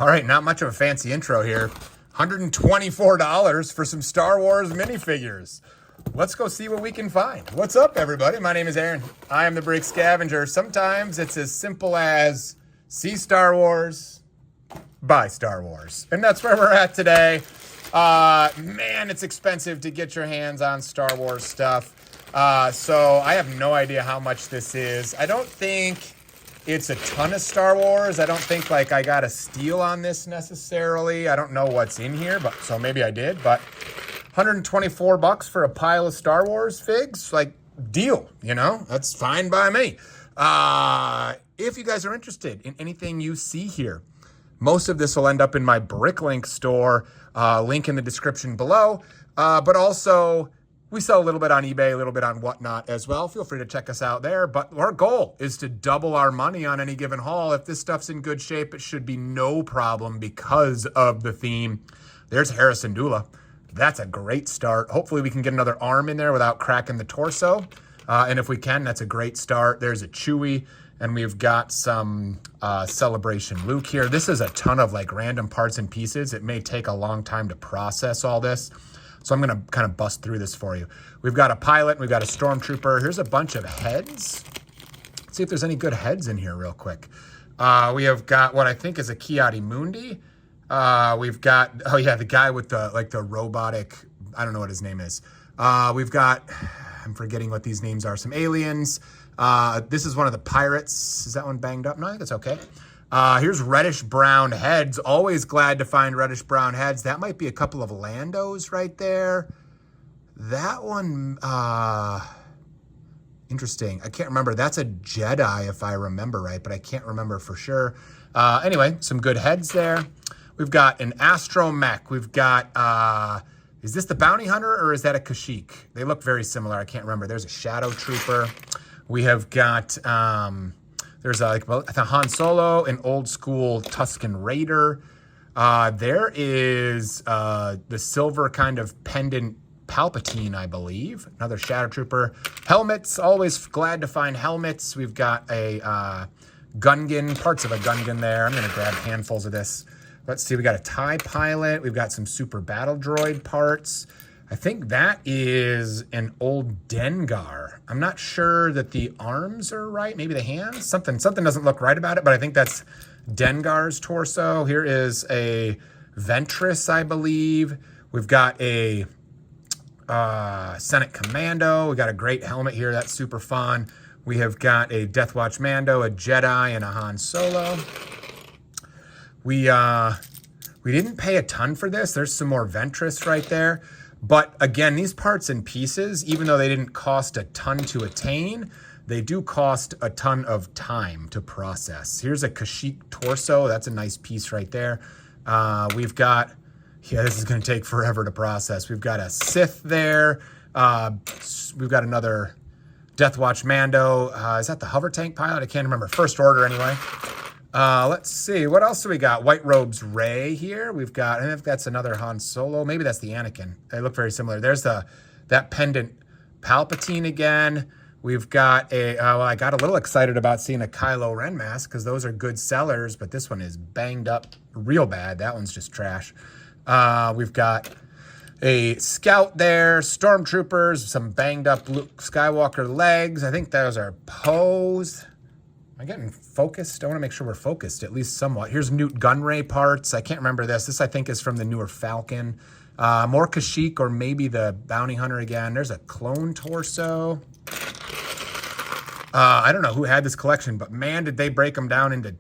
All right, not much of a fancy intro here. $124 for some Star Wars minifigures. Let's go see what we can find. What's up, everybody? My name is Aaron. I am the Brick Scavenger. Sometimes it's as simple as see Star Wars, buy Star Wars. And that's where we're at today. Man, it's expensive to get your hands on Star Wars stuff. So I have no idea how much this is. I don't think it's a ton of Star Wars. I don't think like I got a steal on this necessarily. I don't know what's in here, but so maybe I did. But 124 bucks for a pile of Star Wars figs, like deal, you know, that's fine by me. If you guys are interested in anything you see here, most of this will end up in my Bricklink store, link in the description below. But also we sell a little bit on eBay, a little bit on whatnot as well. Feel free to check us out there. But our goal is to double our money on any given haul. If this stuff's in good shape, it should be no problem because of the theme. There's Harrison Dula. That's a great start. Hopefully we can get another arm in there without cracking the torso. And if we can, that's a great start. There's a Chewie, and we've got some Celebration Luke here. This is a ton of like random parts and pieces. It may take a long time to process all this. So I'm going to kind of bust through this for you. We've got a pilot, we've got a stormtrooper. Here's a bunch of heads. Let's see if there's any good heads in here real quick. We have got what I think is a Ki-Adi-Mundi. We've got, oh yeah, the guy with the, like the robotic, I don't know what his name is. We've got, I'm forgetting what these names are, some aliens. This is one of the pirates. Is that one banged up? No, I think it's okay. Here's reddish brown heads. Always glad to find reddish brown heads. That might be a couple of Landos right there. That one, interesting. I can't remember. That's a Jedi if I remember right, but I can't remember for sure. Anyway, some good heads there. We've got an astromech. We've got, is this the bounty hunter or is that a Kashyyyk? They look very similar. I can't remember. There's a shadow trooper. We have got, there's like a Han Solo, an old school Tusken Raider. There is the silver kind of pendant Palpatine, I believe. Another Shadow Trooper. Helmets, always glad to find helmets. We've got a Gungan, parts of a Gungan there. I'm going to grab handfuls of this. Let's see, we got a TIE pilot. We've got some super battle droid parts. I think that is an old Dengar. I'm not sure that the arms are right. Maybe the hands. Something doesn't look right about it, but I think that's Dengar's torso. Here is a Ventress, I believe. We've got a Senate Commando. We got a great helmet here. That's super fun. We have got a Death Watch Mando, a Jedi, and a Han Solo. We didn't pay a ton for this. There's some more Ventress right there. But again, these parts and pieces, even though they didn't cost a ton to attain, they do cost a ton of time to process. Here's a Kashyyyk torso. That's a nice piece right there. We've got, yeah, this is going to take forever to process. We've got a Sith there. We've got another Death Watch Mando. Is that the hover tank pilot? I can't remember. First Order anyway. Let's see. What else do we got? White Robes Rey here. We've got, I think that's another Han Solo. Maybe that's the Anakin. They look very similar. There's that pendant Palpatine again. We've got a, well, I got a little excited about seeing a Kylo Ren mask because those are good sellers, but this one is banged up real bad. That one's just trash. We've got a Scout there, Stormtroopers, some banged up Luke Skywalker legs. I think those are Poes. Am I getting focused? I want to make sure we're focused, at least somewhat. Here's Newt Gunray parts. I can't remember this. This, I think, is from the newer Falcon. More Kashyyyk or maybe the Bounty Hunter again. There's a clone torso. I don't know who had this collection, but man, did they break them down into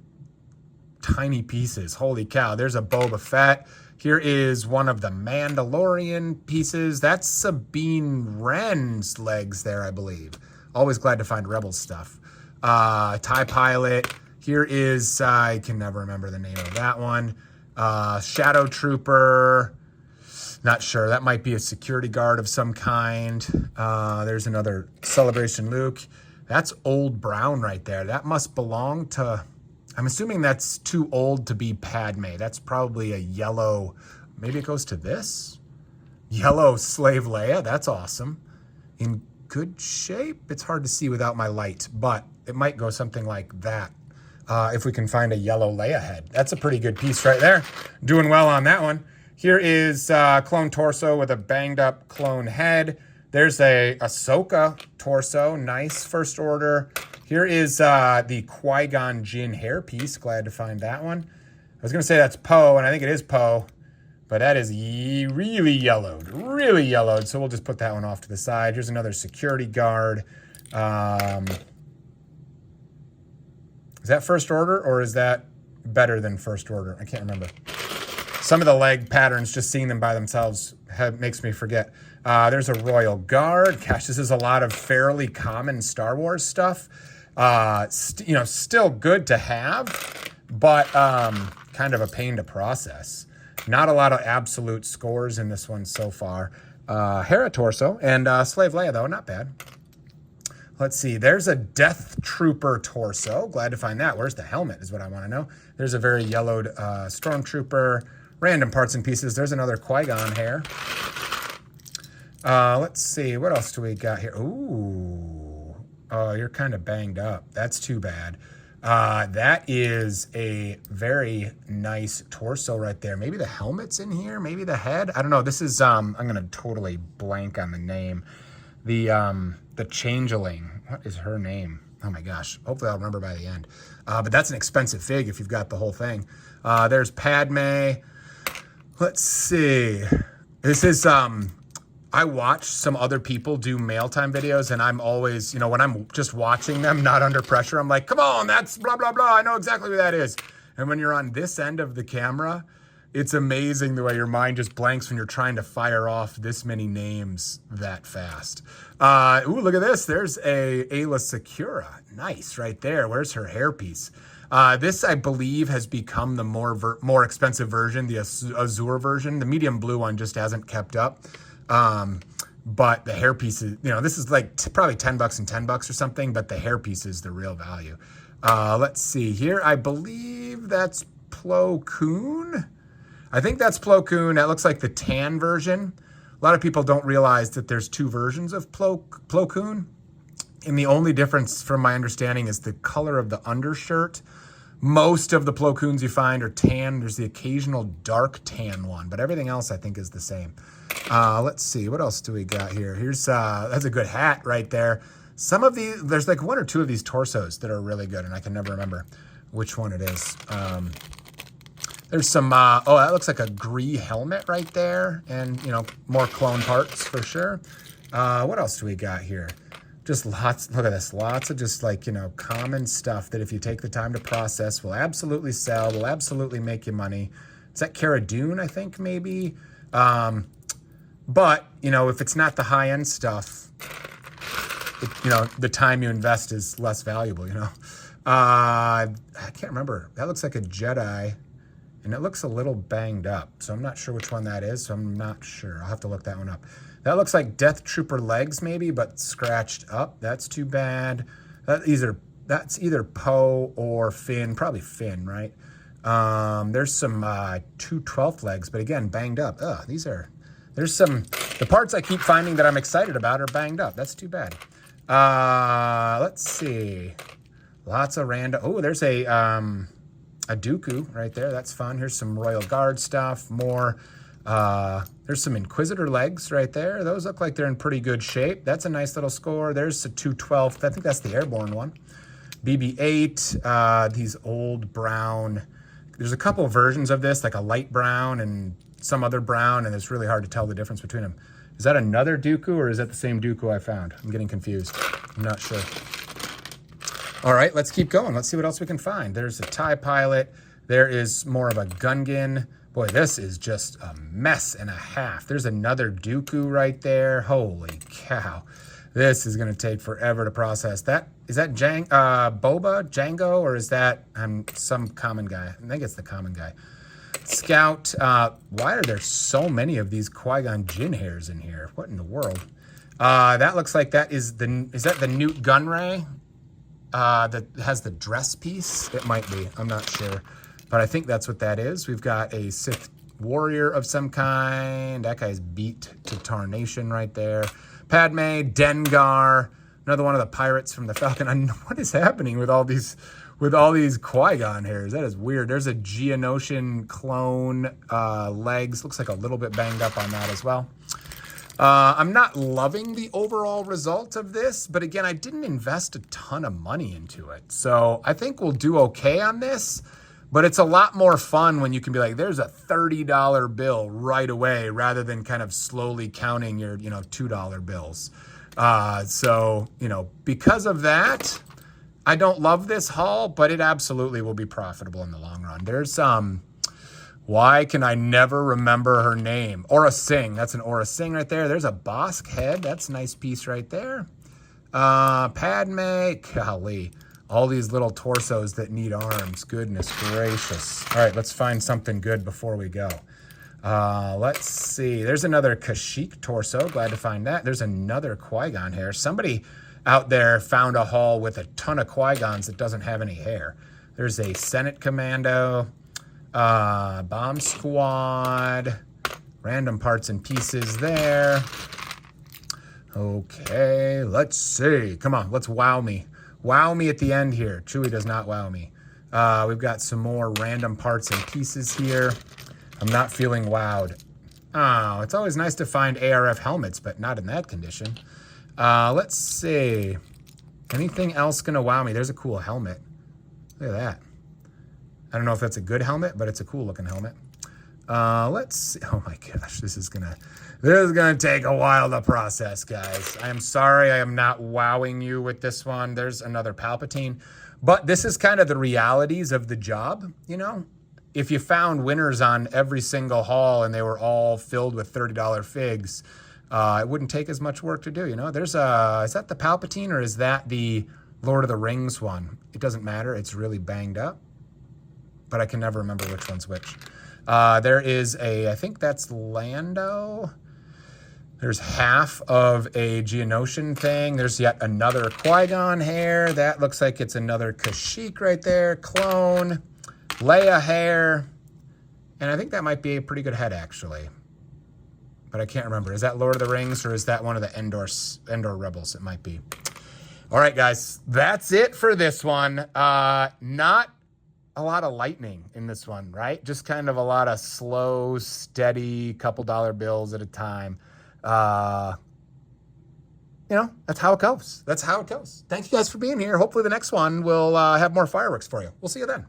tiny pieces. Holy cow. There's a Boba Fett. Here is one of the Mandalorian pieces. That's Sabine Wren's legs there, I believe. Always glad to find Rebel stuff. TIE pilot. Here is, I can never remember the name of that one. Shadow Trooper. Not sure. That might be a security guard of some kind. There's another Celebration Luke. That's Old Brown right there. That must belong to, I'm assuming that's too old to be Padme. That's probably a yellow, maybe it goes to this? Yellow Slave Leia. That's awesome. In good shape. It's hard to see without my light, but it might go something like that. if we can find a yellow Leia head. That's a pretty good piece right there. Doing well on that one. Here is clone torso with a banged up clone head. There's a Ahsoka torso. Nice first order. Here is the Qui-Gon Jinn hairpiece. Glad to find that one. I was going to say that's Poe, and I think it is Poe. But that is really yellowed. So we'll just put that one off to the side. Here's another security guard. Is that first order, or is that better than first order? I can't remember. Some of the leg patterns, just seeing them by themselves, makes me forget. There's a Royal Guard. Gosh, this is a lot of fairly common Star Wars stuff. Still good to have, but kind of a pain to process. Not a lot of absolute scores in this one so far. Hera torso and Slave Leia, though, not bad. Let's see. There's a Death Trooper torso. Glad to find that. Where's the helmet is what I want to know. There's a very yellowed Stormtrooper. Random parts and pieces. There's another Qui-Gon hair. Let's see. What else do we got here? Ooh. Oh, you're kind of banged up. That's too bad. That is a very nice torso right there. Maybe the helmet's in here. Maybe the head. I don't know. This is, I'm going to totally blank on the name. The Changeling. What is her name? Oh my gosh. Hopefully I'll remember by the end. But that's an expensive fig if you've got the whole thing. There's Padme. Let's see. This is, I watch some other people do mail time videos, and I'm always, when I'm just watching them, not under pressure, I'm like, come on, that's blah, blah, blah. I know exactly who that is. And when you're on this end of the camera, it's amazing the way your mind just blanks when you're trying to fire off this many names that fast. Ooh, look at this. There's a Ayla Secura. Nice right there. Where's her hairpiece? This, I believe, has become the more expensive version, the Azure version. The medium blue one just hasn't kept up. But the hairpiece is, this is like probably $10 and $10 or something, but the hairpiece is the real value. Let's see here. I believe that's Plo Koon. I think that's Plo Koon. That looks like the tan version. A lot of people don't realize that there's two versions of Plo Koon. And the only difference from my understanding is the color of the undershirt. Most of the Plo Koons you find are tan. There's the occasional dark tan one, but everything else I think is the same. Let's see, what else do we got here? Here's, that's a good hat right there. Some of these, there's like one or two of these torsos that are really good, and I can never remember which one it is. There's some, that looks like a Gree helmet right there, and, more clone parts for sure. What else do we got here? Just lots, look at this, lots of just like, common stuff that if you take the time to process will absolutely sell, will absolutely make you money. Is that Cara Dune, I think, maybe? But, if it's not the high-end stuff, the time you invest is less valuable, I can't remember. That looks like a Jedi, and it looks a little banged up. So I'm not sure which one that is, so I'm not sure. I'll have to look that one up. That looks like Death Trooper legs maybe, but scratched up. That's too bad. That's either Poe or Finn, probably Finn, right? There's some 2/12 legs, but again, banged up. There's some, the parts I keep finding that I'm excited about are banged up. That's too bad. Let's see. Lots of random, there's a Dooku right there. That's fun. Here's some Royal Guard stuff, more. There's some Inquisitor legs right there. Those look like they're in pretty good shape. That's a nice little score. There's a 2/12. I think that's the airborne one. BB-8, these old brown. There's a couple versions of this, like a light brown and some other brown, and it's really hard to tell the difference between them. Is that another Dooku, or is that the same Dooku I found? I'm getting confused. I'm not sure. All right, let's keep going. Let's see what else we can find. There's a TIE pilot. There is more of a Gungan. Boy, this is just a mess and a half. There's another Dooku right there. Holy cow. This is going to take forever to process. Is that Boba, Django, or is that some common guy? I think it's the common guy. Scout. Why are there so many of these Qui-Gon Jinn hairs in here? What in the world? That looks like is that the Newt Gunray that has the dress piece? It might be. I'm not sure. But I think that's what that is. We've got a Sith warrior of some kind. That guy's beat to tarnation right there. Padme, Dengar, another one of the pirates from the Falcon. What is happening with all these with all these Qui-Gon hairs. That is weird. There's a Geonosian clone legs. Looks like a little bit banged up on that as well. I'm not loving the overall result of this, but again, I didn't invest a ton of money into it. So I think we'll do okay on this, but it's a lot more fun when you can be like, there's a $30 bill right away rather than kind of slowly counting your, $2 bills. So, because of that, I don't love this haul, but it absolutely will be profitable in the long run. There's why can I never remember her name? Aura Singh. That's an Aura Singh right there. There's a Bosk head. That's a nice piece right there. Padme. Golly. All these little torsos that need arms. Goodness gracious. All right, let's find something good before we go. Let's see. There's another Kashyyyk torso. Glad to find that. There's another Qui-Gon hair. Somebody out there found a haul with a ton of Qui-Gons that doesn't have any hair. There's a Senate Commando. Bomb Squad, random parts and pieces there. Okay, let's see. Come on, let's wow me. Wow me at the end here. Chewie does not wow me. We've got some more random parts and pieces here. I'm not feeling wowed. Oh, it's always nice to find ARF helmets, but not in that condition. Let's see. Anything else gonna wow me? There's a cool helmet. Look at that. I don't know if that's a good helmet, but it's a cool looking helmet. Let's see. Oh my gosh, this is gonna take a while to process, guys. I am sorry I am not wowing you with this one. There's another Palpatine, but this is kind of the realities of the job, If you found winners on every single haul and they were all filled with $30 figs, it wouldn't take as much work to do, There's is that the Palpatine or is that the Lord of the Rings one? It doesn't matter. It's really banged up, but I can never remember which one's which. There is I think that's Lando. There's half of a Geonosian thing. There's yet another Qui-Gon hair. That looks like it's another Kashyyyk right there. Clone, Leia hair. And I think that might be a pretty good head, actually. But I can't remember. Is that Lord of the Rings or is that one of the Endor Rebels? It might be. All right, guys. That's it for this one. Not a lot of lightning in this one, right? Just kind of a lot of slow, steady, couple dollar bills at a time. That's how it goes. That's how it goes. Thank you guys for being here. Hopefully the next one will have more fireworks for you. We'll see you then.